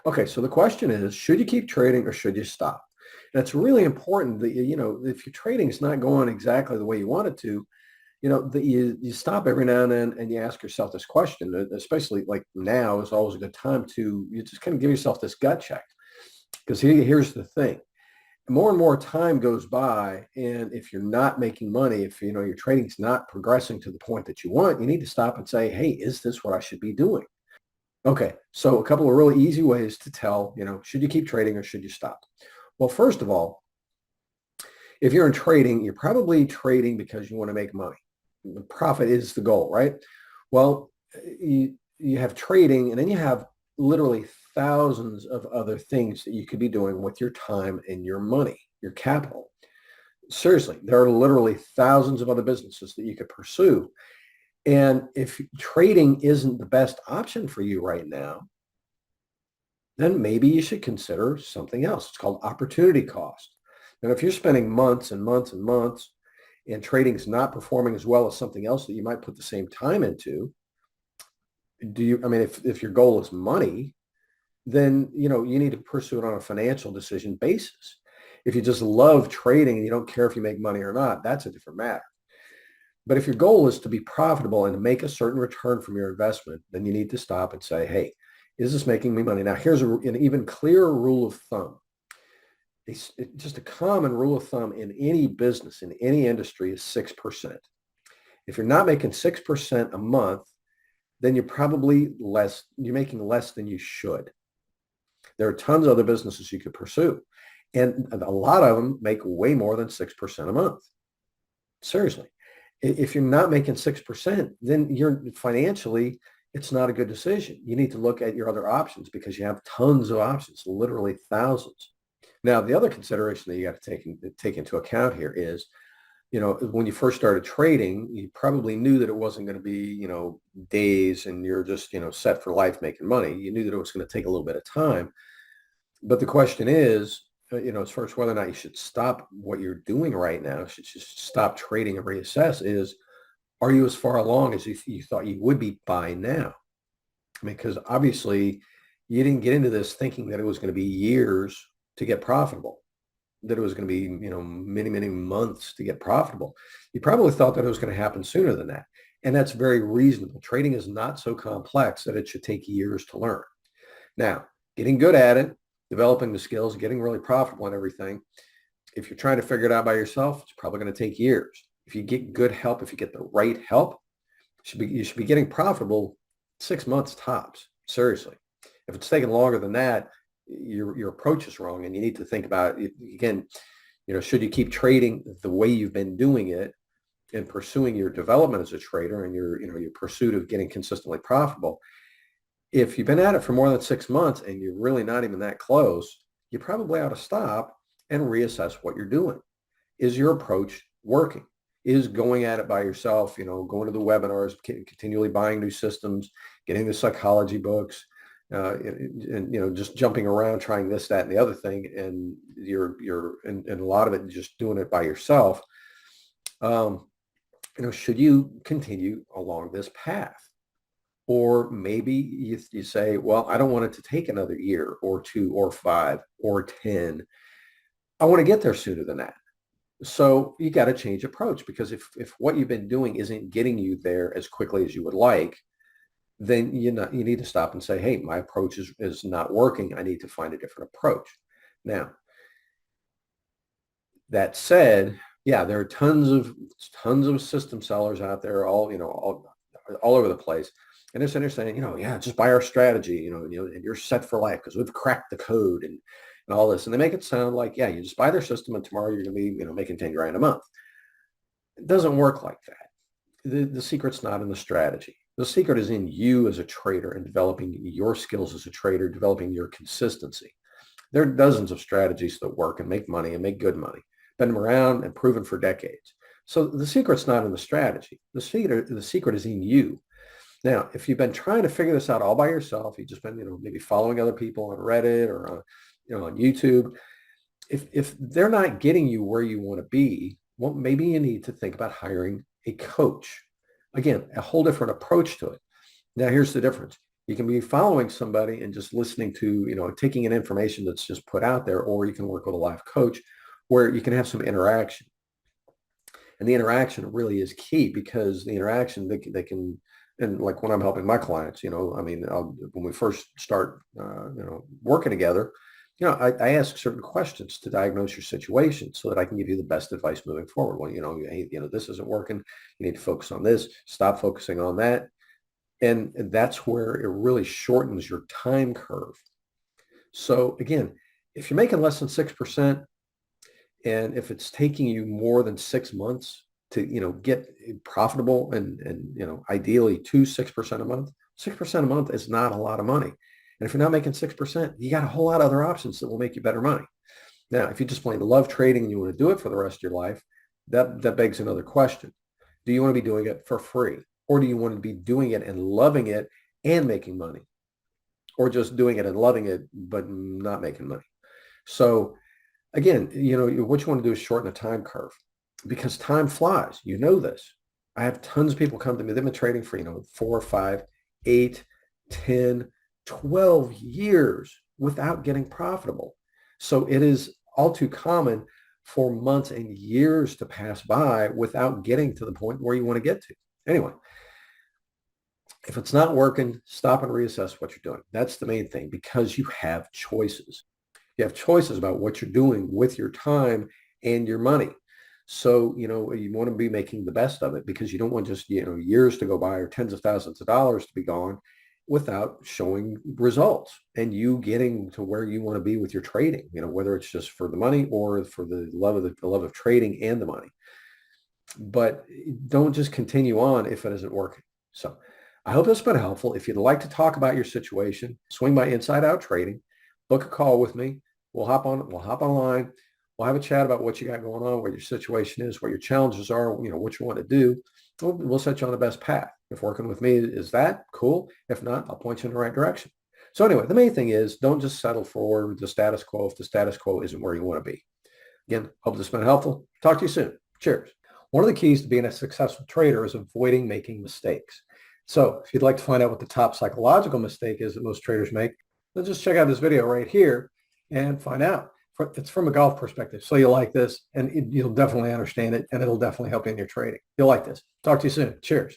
Okay, so the question is, should you keep trading or should you stop? And it's really important that if your trading is not going exactly the way you want it to, that you stop every now and then and you ask yourself this question, especially like now is always a good time to you just kind of give yourself this gut check. Because here's the thing. More and more time goes by, and if you're not making money, if your trading's not progressing to the point that you want, you need to stop and say, hey, is this what I should be doing? Okay, so a couple of really easy ways to tell, should you keep trading or should you stop? Well, first of all, if you're in trading, you're probably trading because you want to make money. The profit is the goal, right? Well, you have trading, and then you have literally thousands of other things that you could be doing with your time and your money, your capital. Seriously, there are literally thousands of other businesses that you could pursue. And if trading isn't the best option for you right now, then maybe you should consider something else. It's called opportunity cost. And if you're spending months and months and months and trading is not performing as well as something else that you might put the same time into, if your goal is money, then, you need to pursue it on a financial decision basis. If you just love trading and you don't care if you make money or not, that's a different matter. But if your goal is to be profitable and to make a certain return from your investment, then you need to stop and say, hey, is this making me money? Now, here's an even clearer rule of thumb. Just a common rule of thumb in any business, in any industry is 6%. If you're not making 6% a month, then you're making less than you should. There are tons of other businesses you could pursue. And a lot of them make way more than 6% a month. Seriously. If you're not making 6%, then it's not a good decision. You need to look at your other options because you have tons of options, literally thousands. Now, the other consideration that you got to take into account here is, when you first started trading, you probably knew that it wasn't going to be, days and you're just, set for life making money. You knew that it was going to take a little bit of time. But the question is, as far as whether or not you should stop what you're doing right now, should just stop trading and reassess is, are you as far along as you thought you would be by now? I mean, because obviously you didn't get into this thinking that it was going to be years to get profitable, that it was going to be, many, many months to get profitable. You probably thought that it was going to happen sooner than that. And that's very reasonable. Trading is not so complex that it should take years to learn. Now, getting good at it, developing the skills, getting really profitable and everything, if you're trying to figure it out by yourself, it's probably going to take years. If you get good help, if you get the right help, you should be getting profitable 6 months tops. Seriously. If it's taking longer than that, your approach is wrong, and you need to think about it again. Should you keep trading the way you've been doing it and pursuing your development as a trader and your pursuit of getting consistently profitable? If you've been at it for more than 6 months and you're really not even that close, you probably ought to stop and reassess what you're doing. Is your approach working? Is going at it by yourself, going to the webinars, continually buying new systems, getting the psychology books, and just jumping around trying this, that, and the other thing, and and a lot of it just doing it by yourself. Should you continue along this path? Or maybe you say, well, I don't want it to take another year or 2 or 5 or 10. I want to get there sooner than that. So you got to change approach, because if what you've been doing isn't getting you there as quickly as you would like, then you need to stop and say, hey, my approach is not working. I need to find a different approach. Now, that said, yeah, there are tons of system sellers out there, all over the place. And they're saying, yeah, just buy our strategy, and you're set for life because we've cracked the code and all this. And they make it sound like, yeah, you just buy their system and tomorrow you're going to be, making 10 grand a month. It doesn't work like that. The secret's not in the strategy. The secret is in you as a trader and developing your skills as a trader, developing your consistency. There are dozens of strategies that work and make money and make good money. Been around and proven for decades. So the secret's not in the strategy. The secret is in you. Now, if you've been trying to figure this out all by yourself, you've just been, maybe following other people on Reddit or on YouTube. If they're not getting you where you want to be, well, maybe you need to think about hiring a coach. Again, a whole different approach to it. Now, here's the difference. You can be following somebody and just listening to, taking in information that's just put out there, or you can work with a live coach where you can have some interaction. And the interaction really is key, because the interaction they can, and like when I'm helping my clients, when we first start, working together, I ask certain questions to diagnose your situation so that I can give you the best advice moving forward. Well, hey, this isn't working. You need to focus on this, stop focusing on that. And that's where it really shortens your time curve. So again, if you're making less than 6%, and if it's taking you more than 6 months to, get profitable, and ideally 6% a month, 6% a month is not a lot of money. And if you're not making 6%, you got a whole lot of other options that will make you better money. Now, if you just plain love trading and you want to do it for the rest of your life, that begs another question. Do you want to be doing it for free? Or do you want to be doing it and loving it and making money? Or just doing it and loving it, but not making money? So again, what you want to do is shorten the time curve, because time flies. You know this. I have tons of people come to me. They've been trading for, 4, 5, 8, 10, 12 years without getting profitable. So it is all too common for months and years to pass by without getting to the point where you want to get to. Anyway, if it's not working, stop and reassess what you're doing. That's the main thing, because you have choices. You have choices about what you're doing with your time and your money. So, you want to be making the best of it, because you don't want just, years to go by or tens of thousands of dollars to be gone without showing results and you getting to where you want to be with your trading, whether it's just for the money or for the love of trading and the money. But don't just continue on if it isn't working. So I hope this has been helpful. If you'd like to talk about your situation, swing by Inside Out Trading, book a call with me. We'll hop online. We'll have a chat about what you got going on, what your situation is, what your challenges are, what you want to do. We'll set you on the best path. If working with me is that, cool. If not, I'll point you in the right direction. So anyway, the main thing is, don't just settle for the status quo if the status quo isn't where you want to be. Again, hope this has been helpful. Talk to you soon. Cheers. One of the keys to being a successful trader is avoiding making mistakes. So if you'd like to find out what the top psychological mistake is that most traders make, then just check out this video right here and find out. It's from a golf perspective. So you'll like this, and you'll definitely understand it, and it'll definitely help you in your trading. You'll like this. Talk to you soon. Cheers.